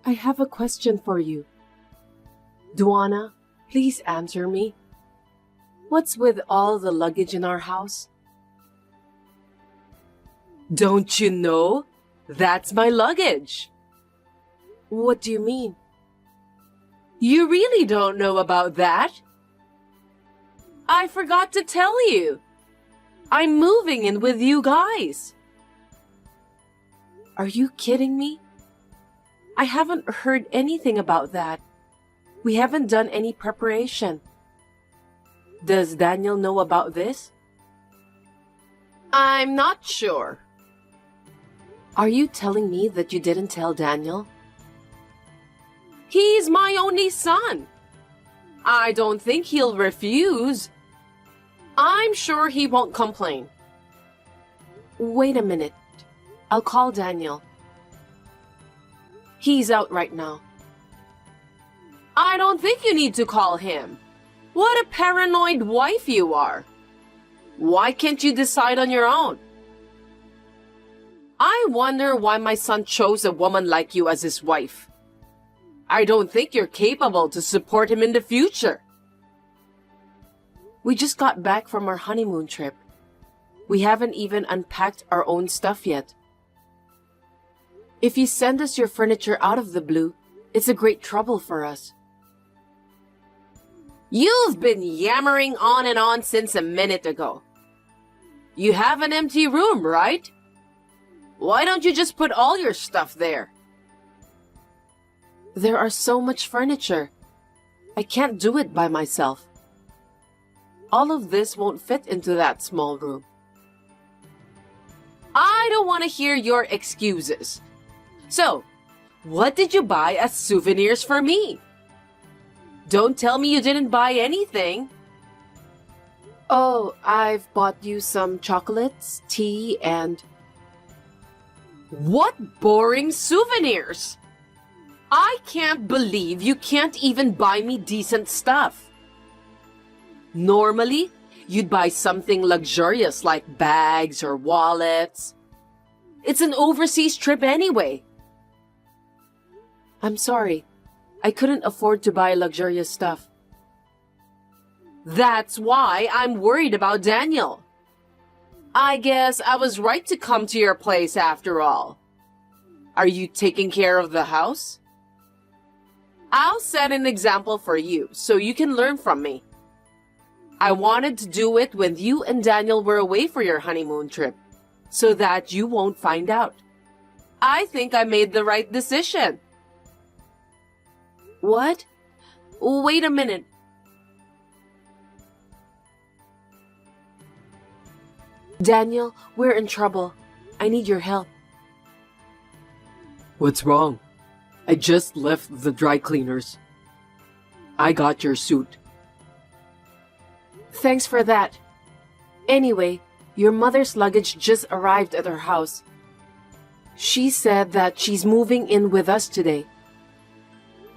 I have a question for you. Duana, please answer me. What's with all the luggage in our house? Don't you know? That's my luggage. What do you mean? You really don't know about that? I forgot to tell you. I'm moving in with you guys. Are you kidding me? I haven't heard anything about that. We haven't done any preparation. Does Daniel know about this? I'm not sure. Are you telling me that you didn't tell Daniel? He's my only son. I don't think he'll refuse. I'm sure he won't complain. Wait a minute. I'll call Daniel. He's out right now. I don't think you need to call him. What a paranoid wife you are. Why can't you decide on your own? I wonder why my son chose a woman like you as his wife. I don't think you're capable to support him in the future. We just got back from our honeymoon trip. We haven't even unpacked our own stuff yet. If you send us your furniture out of the blue, it's a great trouble for us. You've been yammering on and on since a minute ago. You have an empty room, right? Why don't you just put all your stuff there? There are so much furniture. I can't do it by myself. All of this won't fit into that small room. I don't want to hear your excuses. So, what did you buy as souvenirs for me? Don't tell me you didn't buy anything. Oh, I've bought you some chocolates, tea, and... What boring souvenirs! I can't believe you can't even buy me decent stuff. Normally, you'd buy something luxurious like bags or wallets. It's an overseas trip anyway. I'm sorry. I couldn't afford to buy luxurious stuff. That's why I'm worried about Daniel. I guess I was right to come to your place after all. Are you taking care of the house? I'll set an example for you so you can learn from me. I wanted to do it when you and Daniel were away for your honeymoon trip, so that you won't find out. I think I made the right decision. What? Wait a minute. Daniel, we're in trouble. I need your help. What's wrong? I just left the dry cleaners. I got your suit. Thanks for that. Anyway, your mother's luggage just arrived at her house. She said that she's moving in with us today.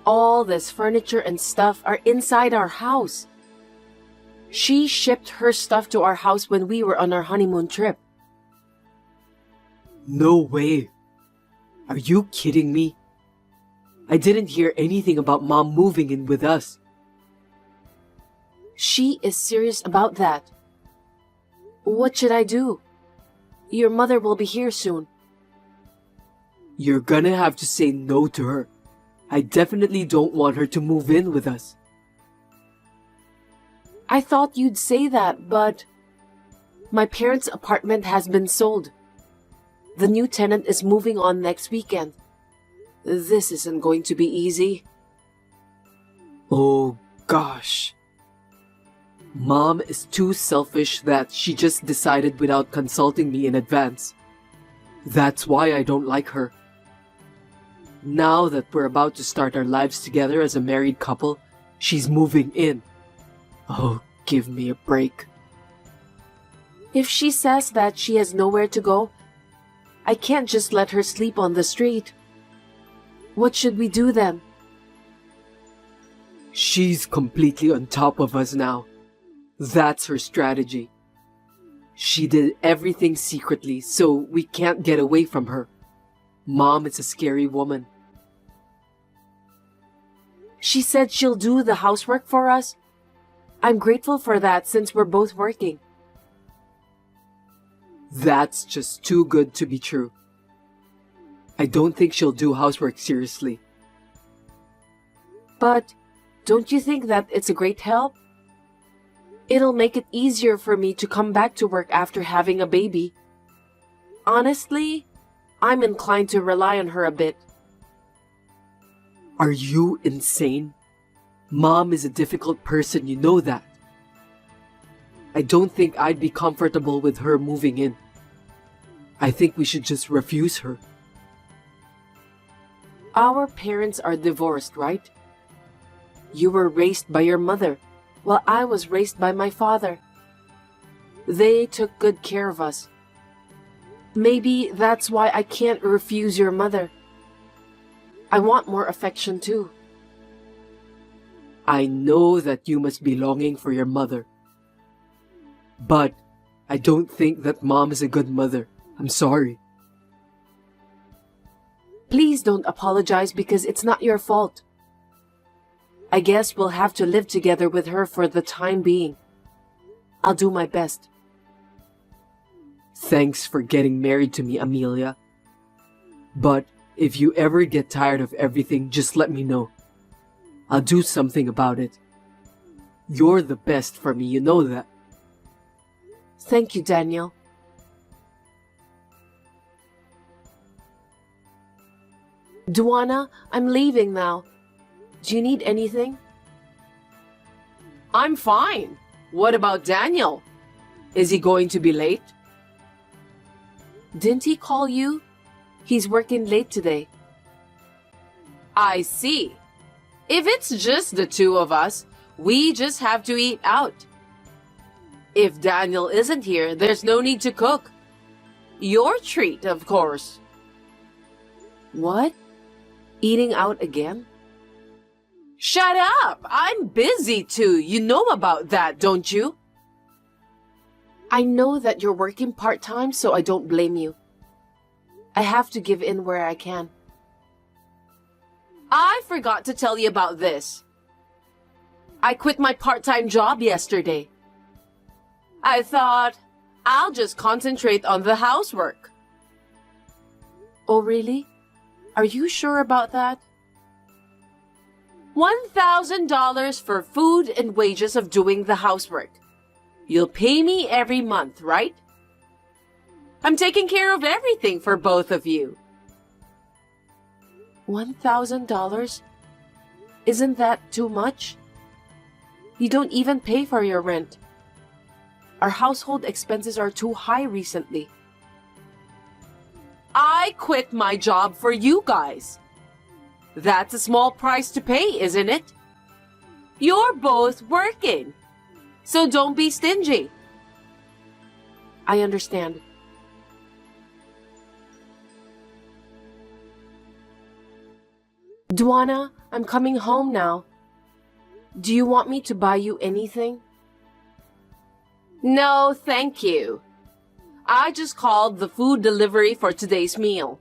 All this furniture and stuff are inside our house. She shipped her stuff to our house when we were on our honeymoon trip. No way. Are you kidding me? I didn't hear anything about Mom moving in with us. She is serious about that. What should I do? Your mother will be here soon. You're gonna have to say no to her. I definitely don't want her to move in with us. I thought you'd say that, but... My parents' apartment has been sold. The new tenant is moving on next weekend. This isn't going to be easy. Oh, gosh. Mom is too selfish that she just decided without consulting me in advance. That's why I don't like her. Now that we're about to start our lives together as a married couple, she's moving in. Oh, give me a break. If she says that she has nowhere to go, I can't just let her sleep on the street. What should we do then? She's completely on top of us now. That's her strategy. She did everything secretly, so we can't get away from her. Mom is a scary woman. She said she'll do the housework for us. I'm grateful for that since we're both working. That's just too good to be true. I don't think she'll do housework seriously. But don't you think that it's a great help? It'll make it easier for me to come back to work after having a baby. Honestly, I'm inclined to rely on her a bit. Are you insane? Mom is a difficult person, you know that. I don't think I'd be comfortable with her moving in. I think we should just refuse her. Our parents are divorced, right? You were raised by your mother, while I was raised by my father. They took good care of us. Maybe that's why I can't refuse your mother. I want more affection too. I know that you must be longing for your mother. But I don't think that Mom is a good mother. I'm sorry. Please don't apologize because it's not your fault. I guess we'll have to live together with her for the time being. I'll do my best. Thanks for getting married to me, Amelia. But if you ever get tired of everything, just let me know. I'll do something about it. You're the best for me, you know that. Thank you, Daniel. Duana, I'm leaving now. Do you need anything? I'm fine. What about Daniel? Is he going to be late? Didn't he call you? He's working late today. I see. If it's just the two of us, we just have to eat out. If Daniel isn't here, there's no need to cook. Your treat, of course. What? Eating out again? Shut up! I'm busy too. You know about that, don't you? I know that you're working part-time, so I don't blame you. I have to give in where I can. I forgot to tell you about this. I quit my part-time job yesterday. I thought I'll just concentrate on the housework. Oh, really? Are you sure about that? $1,000 for food and wages of doing the housework. You'll pay me every month, right? I'm taking care of everything for both of you. $1,000? Isn't that too much? You don't even pay for your rent. Our household expenses are too high recently. I quit my job for you guys. That's a small price to pay, isn't it? You're both working, so don't be stingy. I understand. Duana, I'm coming home now. Do you want me to buy you anything? No, thank you. I just called the food delivery for today's meal.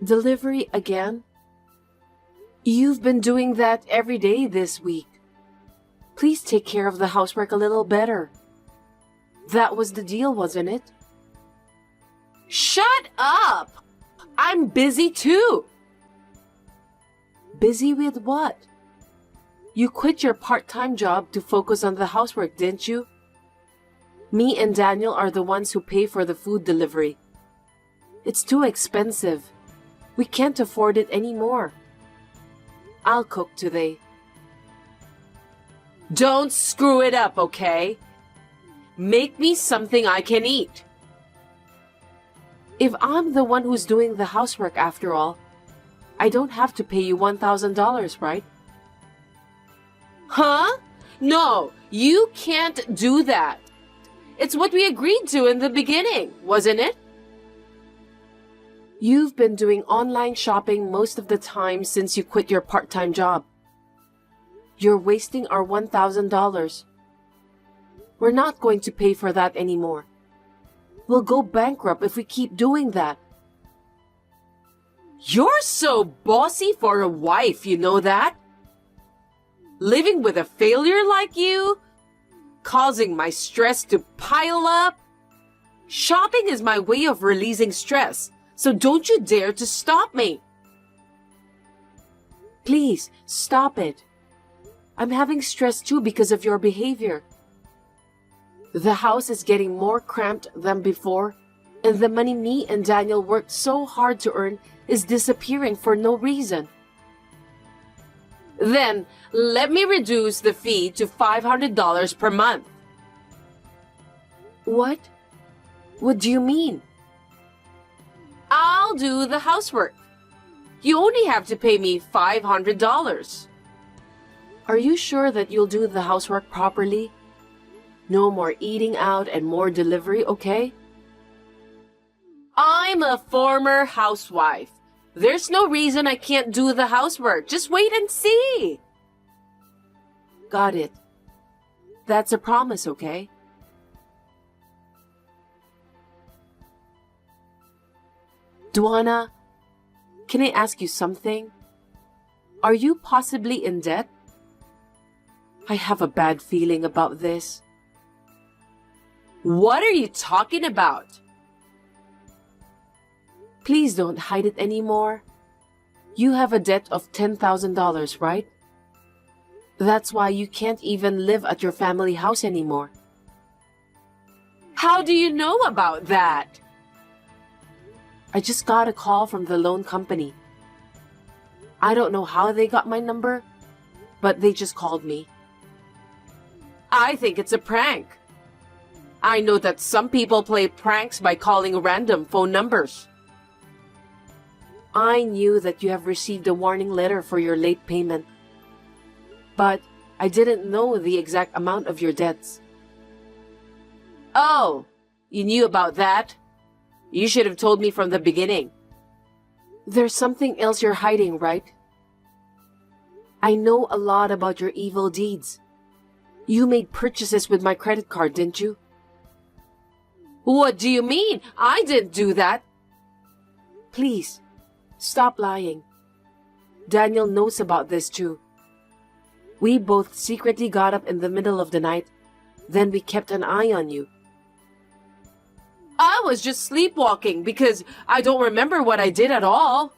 Delivery again? You've been doing that every day this week. Please take care of the housework a little better. That was the deal, wasn't it? Shut up! I'm busy too. Busy with what? You quit your part-time job to focus on the housework, didn't you? Me and Daniel are the ones who pay for the food delivery. It's too expensive. We can't afford it anymore. I'll cook today. Don't screw it up, okay? Make me something I can eat. If I'm the one who's doing the housework after all, I don't have to pay you $1,000, right? Huh? No, you can't do that. It's what we agreed to in the beginning, wasn't it? You've been doing online shopping most of the time since you quit your part-time job. You're wasting our $1,000. We're not going to pay for that anymore. We'll go bankrupt if we keep doing that. You're so bossy for a wife, you know that? Living with a failure like you? Causing my stress to pile up? Shopping is my way of releasing stress, so don't you dare to stop me. Please, stop it. I'm having stress too because of your behavior. The house is getting more cramped than before, and the money me and Daniel worked so hard to earn is disappearing for no reason. Then, let me reduce the fee to $500 per month. What? What do you mean? I'll do the housework. You only have to pay me $500. Are you sure that you'll do the housework properly? No more eating out and more delivery, okay? I'm a former housewife. There's no reason I can't do the housework. Just wait and see. Got it. That's a promise, okay? Duana, can I ask you something? Are you possibly in debt? I have a bad feeling about this. What are you talking about? Please don't hide it anymore. You have a debt of $10,000, right? That's why you can't even live at your family house anymore. How do you know about that? I just got a call from the loan company. I don't know how they got my number, but they just called me. I think it's a prank. I know that some people play pranks by calling random phone numbers. I knew that you have received a warning letter for your late payment, but I didn't know the exact amount of your debts. Oh, you knew about that? You should have told me from the beginning. There's something else you're hiding, right? I know a lot about your evil deeds. You made purchases with my credit card, didn't you? What do you mean? I didn't do that. Please, stop lying. Daniel knows about this too. We both secretly got up in the middle of the night. Then we kept an eye on you. I was just sleepwalking because I don't remember what I did at all.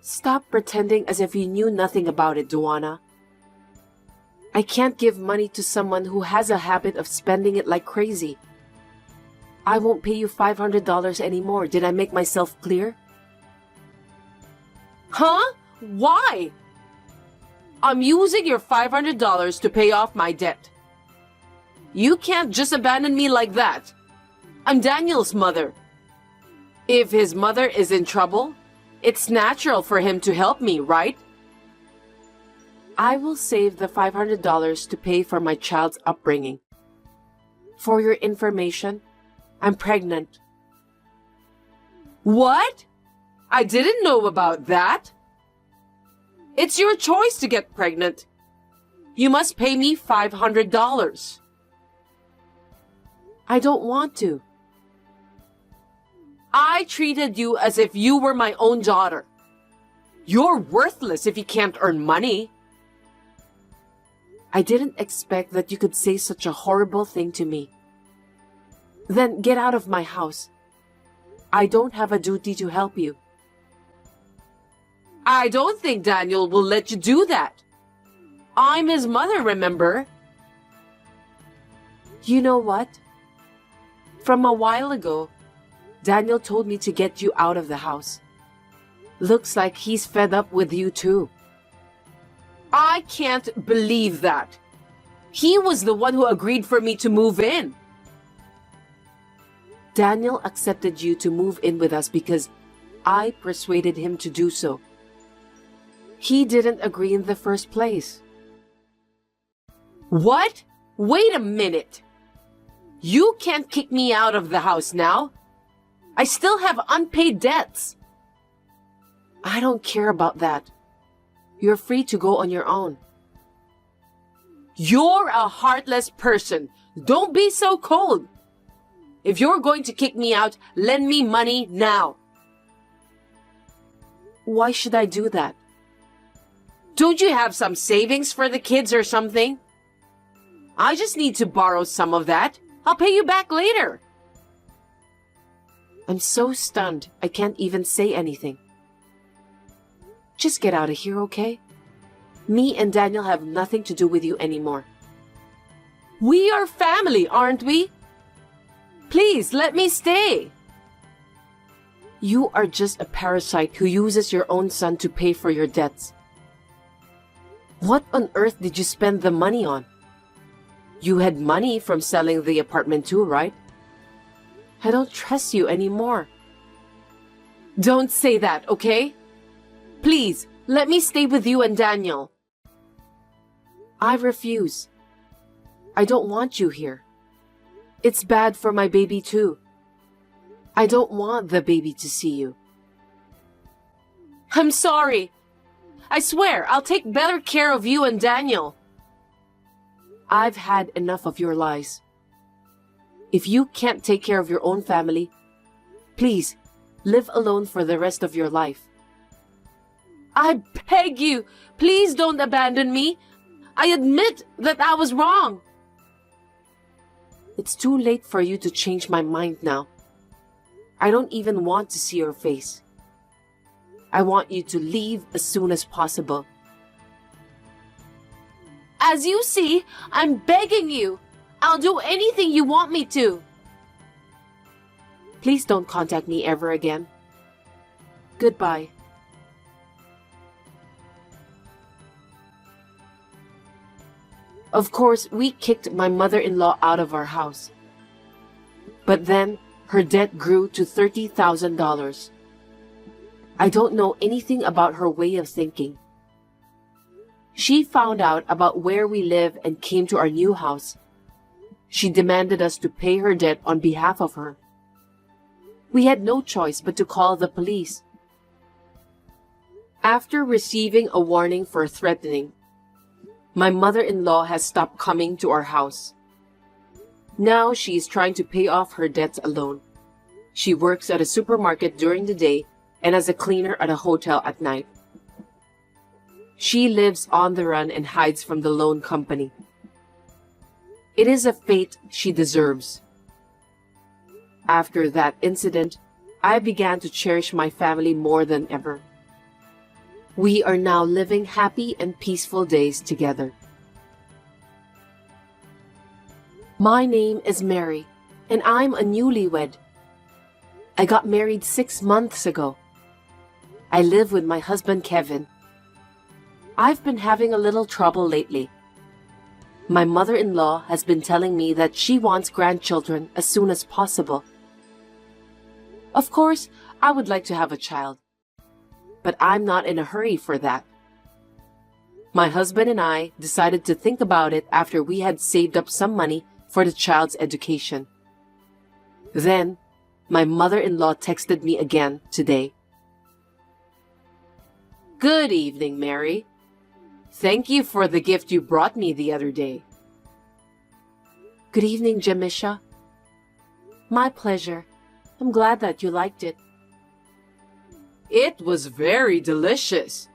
Stop pretending as if you knew nothing about it, Duana. I can't give money to someone who has a habit of spending it like crazy. I won't pay you $500 anymore. Did I make myself clear? Huh? Why? I'm using your $500 to pay off my debt. You can't just abandon me like that. I'm Daniel's mother. If his mother is in trouble, it's natural for him to help me, right? I will save the $500 to pay for my child's upbringing. For your information, I'm pregnant. What? I didn't know about that. It's your choice to get pregnant. You must pay me $500. I don't want to. I treated you as if you were my own daughter. You're worthless if you can't earn money. I didn't expect that you could say such a horrible thing to me. Then get out of my house. I don't have a duty to help you. I don't think Daniel will let you do that. I'm his mother, remember? You know what? From a while ago, Daniel told me to get you out of the house. Looks like he's fed up with you too. I can't believe that. He was the one who agreed for me to move in. Daniel accepted you to move in with us because I persuaded him to do so. He didn't agree in the first place. What? Wait a minute. You can't kick me out of the house now. I still have unpaid debts. I don't care about that. You're free to go on your own. You're a heartless person. Don't be so cold. If you're going to kick me out, lend me money now. Why should I do that? Don't you have some savings for the kids or something? I just need to borrow some of that. I'll pay you back later. I'm so stunned, I can't even say anything. Just get out of here, okay? Me and Daniel have nothing to do with you anymore. We are family, aren't we? Please, let me stay. You are just a parasite who uses your own son to pay for your debts. What on earth did you spend the money on? You had money from selling the apartment too, right? I don't trust you anymore. Don't say that, okay? Please, let me stay with you and Daniel. I refuse. I don't want you here. It's bad for my baby too. I don't want the baby to see you. I'm sorry. I swear, I'll take better care of you and Daniel. I've had enough of your lies. If you can't take care of your own family, please live alone for the rest of your life. I beg you, please don't abandon me. I admit that I was wrong. It's too late for you to change my mind now. I don't even want to see your face. I want you to leave as soon as possible. As you see, I'm begging you. I'll do anything you want me to. Please don't contact me ever again. Goodbye. Of course, we kicked my mother-in-law out of our house. But then, her debt grew to $30,000. I don't know anything about her way of thinking. She found out about where we live and came to our new house. She demanded us to pay her debt on behalf of her. We had no choice but to call the police. After receiving a warning for threatening, my mother-in-law has stopped coming to our house. Now she is trying to pay off her debts alone. She works at a supermarket during the day and as a cleaner at a hotel at night. She lives on the run and hides from the loan company. It is a fate she deserves. After that incident, I began to cherish my family more than ever. We are now living happy and peaceful days together. My name is Mary, and I'm a newlywed. I got married 6 months ago. I live with my husband Kevin. I've been having a little trouble lately. My mother-in-law has been telling me that she wants grandchildren as soon as possible. Of course, I would like to have a child, but I'm not in a hurry for that. My husband and I decided to think about it after we had saved up some money for the child's education. Then, my mother-in-law texted me again today. Good evening, Mary. Thank you for the gift you brought me the other day. Good evening, Jamisha. My pleasure. I'm glad that you liked it. It was very delicious.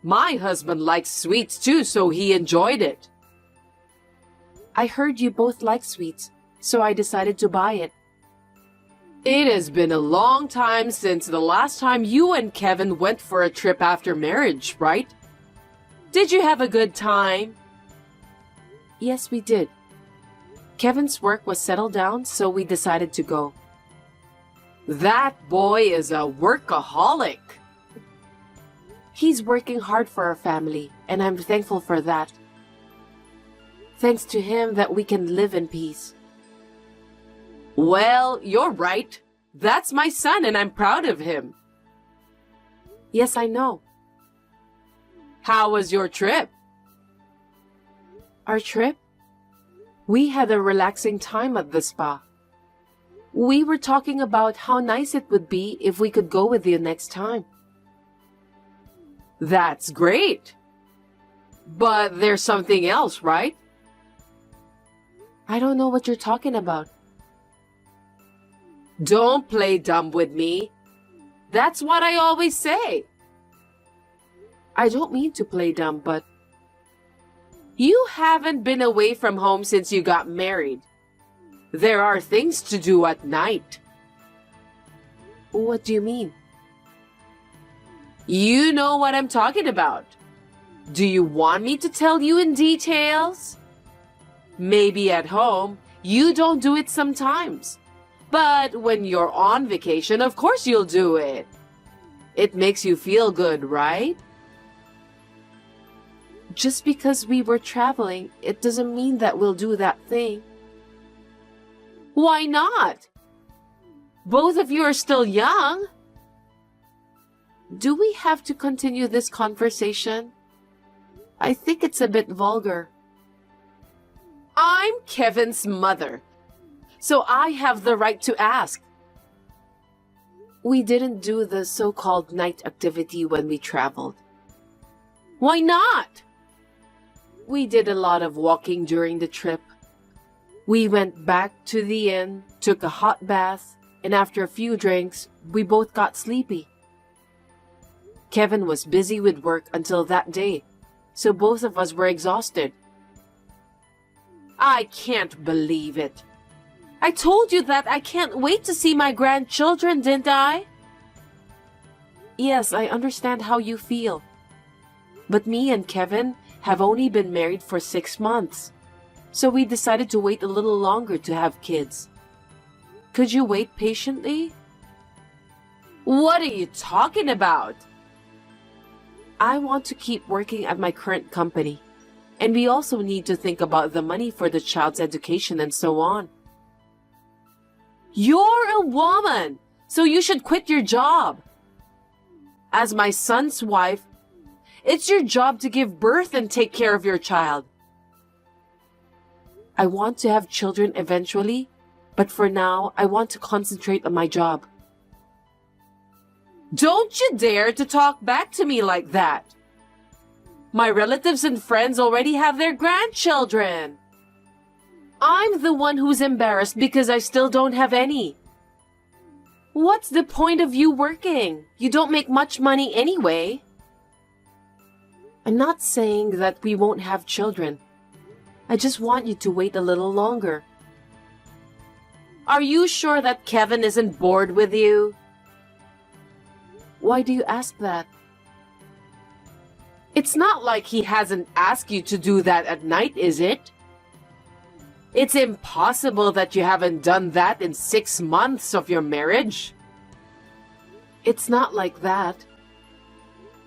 My husband likes sweets too, so he enjoyed it. I heard you both like sweets, so I decided to buy it. It has been a long time since the last time you and Kevin went for a trip after marriage, right? Did you have a good time? Yes, we did. Kevin's work was settled down, so we decided to go. That boy is a workaholic. He's working hard for our family, and I'm thankful for that. Thanks to him that we can live in peace. Well, you're right. That's my son, and I'm proud of him. Yes, I know. How was your trip? Our trip? We had a relaxing time at the spa. We were talking about how nice it would be if we could go with you next time. That's great. But there's something else, right? I don't know what you're talking about. Don't play dumb with me. That's what I always say. I don't mean to play dumb, but You haven't been away from home since you got married. There are things to do at night. what do you mean? You know what I'm talking about. Do you want me to tell you in details? Maybe at home, you don't do it sometimes. But when you're on vacation, of course you'll do it. It makes you feel good, right? Just because we were traveling, it doesn't mean that we'll do that thing. Why not? Both of you are still young. Do we have to continue this conversation? I think it's a bit vulgar. I'm Kevin's mother, so I have the right to ask. We didn't do the so-called night activity when we traveled. Why not? We did a lot of walking during the trip. We went back to the inn, took a hot bath, and after a few drinks, we both got sleepy. Kevin was busy with work until that day, so both of us were exhausted. I can't believe it. I told you that I can't wait to see my grandchildren, didn't I? Yes, I understand how you feel. But me and Kevin have only been married for 6 months, so we decided to wait a little longer to have kids. Could you wait patiently? What are you talking about? I want to keep working at my current company, and we also need to think about the money for the child's education and so on. You're a woman, so you should quit your job. As my son's wife, it's your job to give birth and take care of your child. I want to have children eventually, but for now, I want to concentrate on my job. Don't you dare to talk back to me like that. My relatives and friends already have their grandchildren. I'm the one who's embarrassed because I still don't have any. What's the point of you working? You don't make much money anyway. I'm not saying that we won't have children. I just want you to wait a little longer. Are you sure that Kevin isn't bored with you? Why do you ask that? It's not like he hasn't asked you to do that at night, is it? It's impossible that you haven't done that in 6 months of your marriage. It's not like that.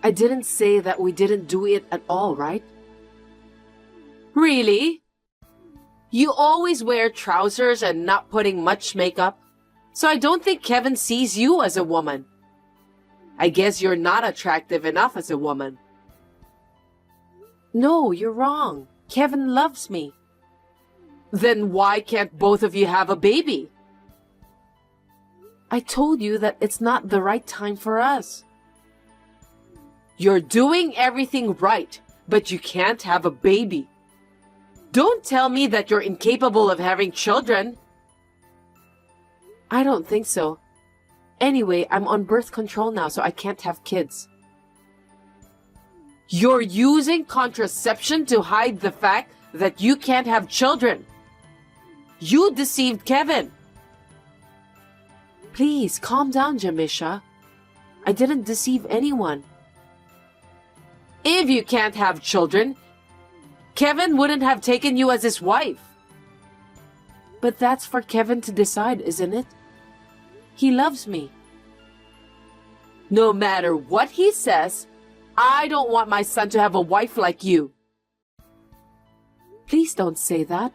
I didn't say that we didn't do it at all, right? Really? You always wear trousers and not putting much makeup, so I don't think Kevin sees you as a woman. I guess you're not attractive enough as a woman. No, you're wrong. Kevin loves me. Then why can't both of you have a baby? I told you that it's not the right time for us. You're doing everything right, but you can't have a baby. Don't tell me that you're incapable of having children. I don't think so. Anyway, I'm on birth control now, so I can't have kids. You're using contraception to hide the fact that you can't have children. You deceived Kevin. Please, calm down, Jamisha. I didn't deceive anyone. If you can't have children, Kevin wouldn't have taken you as his wife. But that's for Kevin to decide, isn't it? He loves me. No matter what he says, I don't want my son to have a wife like you. Please don't say that.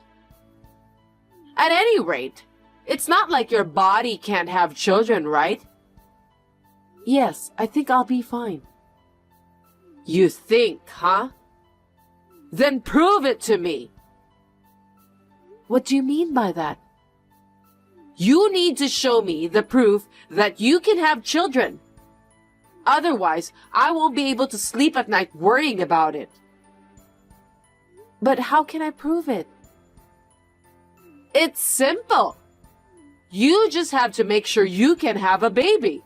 At any rate, it's not like your body can't have children, right? Yes, I think I'll be fine. You think, huh? Then prove it to me. What do you mean by that? You need to show me the proof that you can have children. Otherwise, I won't be able to sleep at night worrying about it. But how can I prove it? It's simple. You just have to make sure you can have a baby.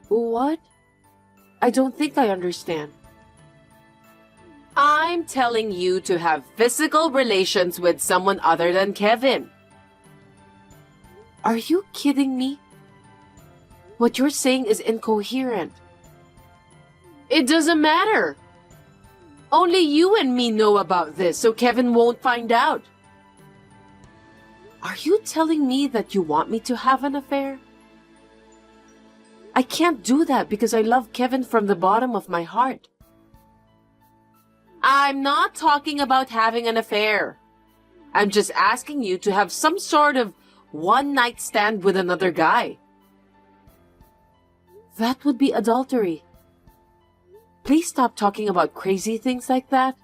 What? I don't think I understand. I'm telling you to have physical relations with someone other than Kevin. Are you kidding me? What you're saying is incoherent. It doesn't matter. Only you and me know about this, so Kevin won't find out. Are you telling me that you want me to have an affair? I can't do that because I love Kevin from the bottom of my heart. I'm not talking about having an affair. I'm just asking you to have some sort of one-night stand with another guy. That would be adultery. Please stop talking about crazy things like that.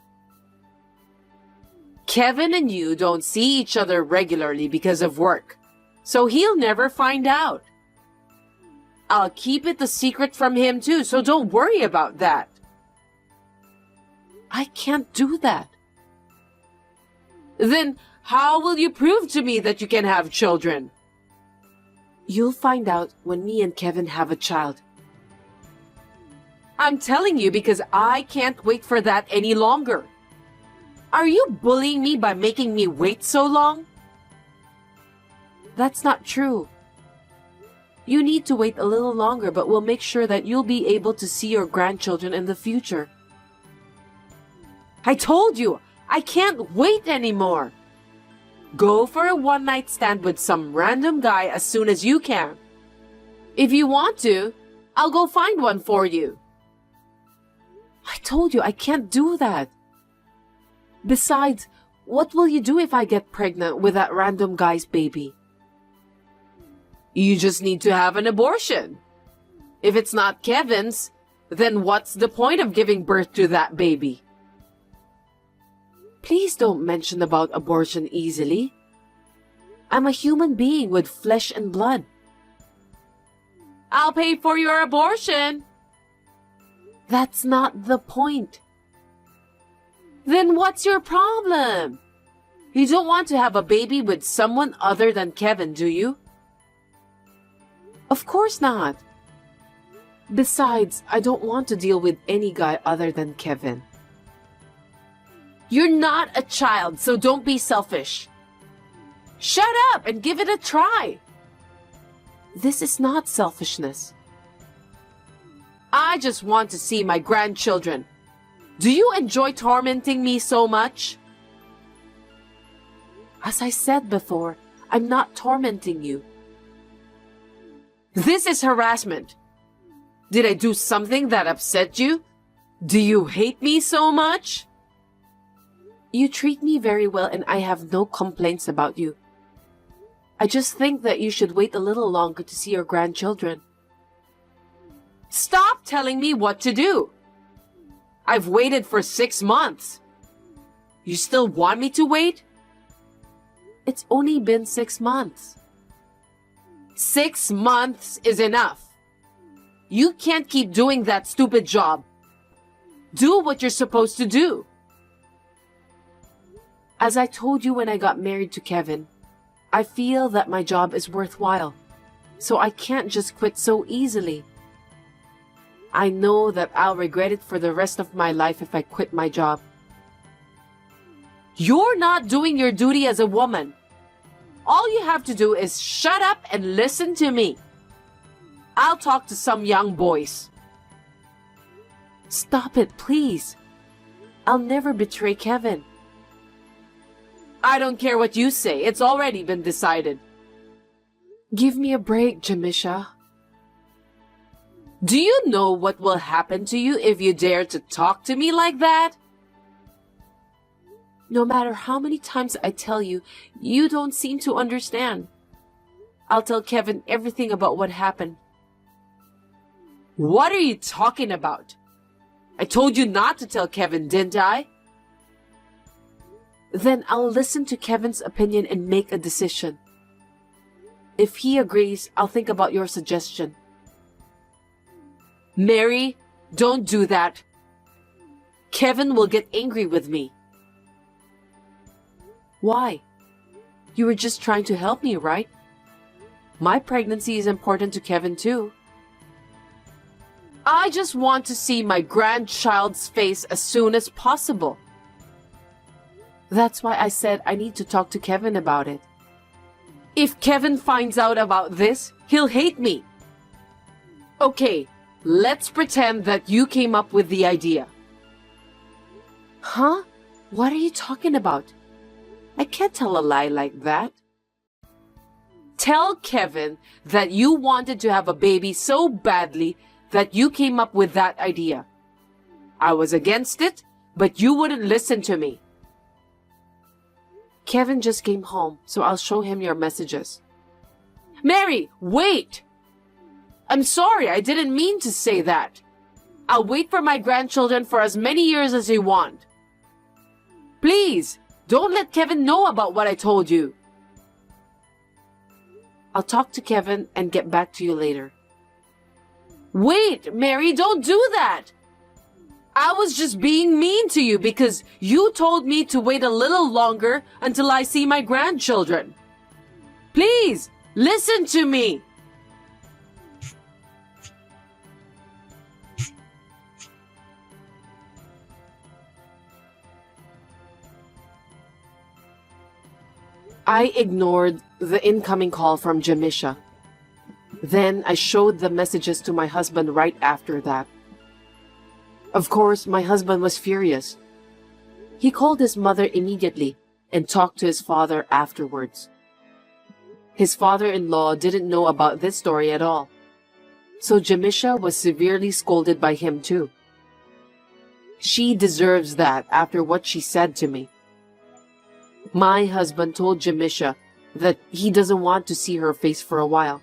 Kevin and you don't see each other regularly because of work, so he'll never find out. I'll keep it a secret from him too, so don't worry about that. I can't do that. Then how will you prove to me that you can have children? You'll find out when me and Kevin have a child. I'm telling you because I can't wait for that any longer. Are you bullying me by making me wait so long? That's not true. You need to wait a little longer, but we'll make sure that you'll be able to see your grandchildren in the future. I told you, I can't wait anymore. Go for a one-night stand with some random guy as soon as you can. If you want to, I'll go find one for you. I told you I can't do that. Besides, what will you do if I get pregnant with that random guy's baby? You just need to have an abortion. If it's not Kevin's, then what's the point of giving birth to that baby? Please don't mention about abortion easily. I'm a human being with flesh and blood. I'll pay for your abortion. That's not the point. Then what's your problem? You don't want to have a baby with someone other than Kevin, do you? Of course not. Besides, I don't want to deal with any guy other than Kevin. You're not a child, so don't be selfish. Shut up and give it a try. This is not selfishness. I just want to see my grandchildren. Do you enjoy tormenting me so much? As I said before, I'm not tormenting you. This is harassment. Did I do something that upset you? Do you hate me so much? You treat me very well and I have no complaints about you. I just think that you should wait a little longer to see your grandchildren. Stop telling me what to do. I've waited for 6 months. You still want me to wait? It's only been 6 months. 6 months is enough. You can't keep doing that stupid job. Do what you're supposed to do. As I told you when I got married to Kevin, I feel that my job is worthwhile, so I can't just quit so easily. I know that I'll regret it for the rest of my life if I quit my job. You're not doing your duty as a woman. All you have to do is shut up and listen to me. I'll talk to some young boys. Stop it, please. I'll never betray Kevin. I don't care what you say. It's already been decided. Give me a break, Jamisha. Do you know what will happen to you if you dare to talk to me like that? No matter how many times I tell you, you don't seem to understand. I'll tell Kevin everything about what happened. What are you talking about? I told you not to tell Kevin, didn't I? Then I'll listen to Kevin's opinion and make a decision. If he agrees, I'll think about your suggestion. Mary, don't do that. Kevin will get angry with me. Why? You were just trying to help me, right? My pregnancy is important to Kevin too. I just want to see my grandchild's face as soon as possible. That's why I said I need to talk to Kevin about it. If Kevin finds out about this, he'll hate me. Okay, let's pretend that you came up with the idea. Huh? What are you talking about? I can't tell a lie like that. Tell Kevin that you wanted to have a baby so badly that you came up with that idea. I was against it, but you wouldn't listen to me. Kevin just came home, so I'll show him your messages. Mary, wait! I'm sorry, I didn't mean to say that. I'll wait for my grandchildren for as many years as you want. Please, don't let Kevin know about what I told you. I'll talk to Kevin and get back to you later. Wait, Mary, don't do that! I was just being mean to you because you told me to wait a little longer until I see my grandchildren. Please, listen to me! I ignored the incoming call from Jamisha. Then I showed the messages to my husband right after that. Of course, my husband was furious. He called his mother immediately and talked to his father afterwards. His father-in-law didn't know about this story at all, so Jamisha was severely scolded by him too. She deserves that after what she said to me. My husband told Jamisha that he doesn't want to see her face for a while.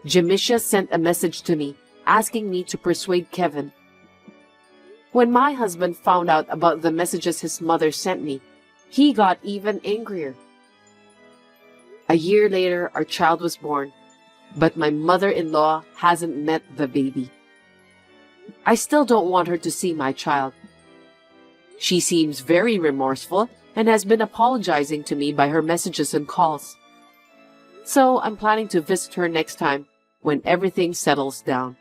Jamisha sent a message to me asking me to persuade Kevin. When my husband found out about the messages his mother sent me, he got even angrier. A year later, our child was born, but my mother-in-law hasn't met the baby. I still don't want her to see my child. She seems very remorseful and has been apologizing to me by her messages and calls. So I'm planning to visit her next time when everything settles down.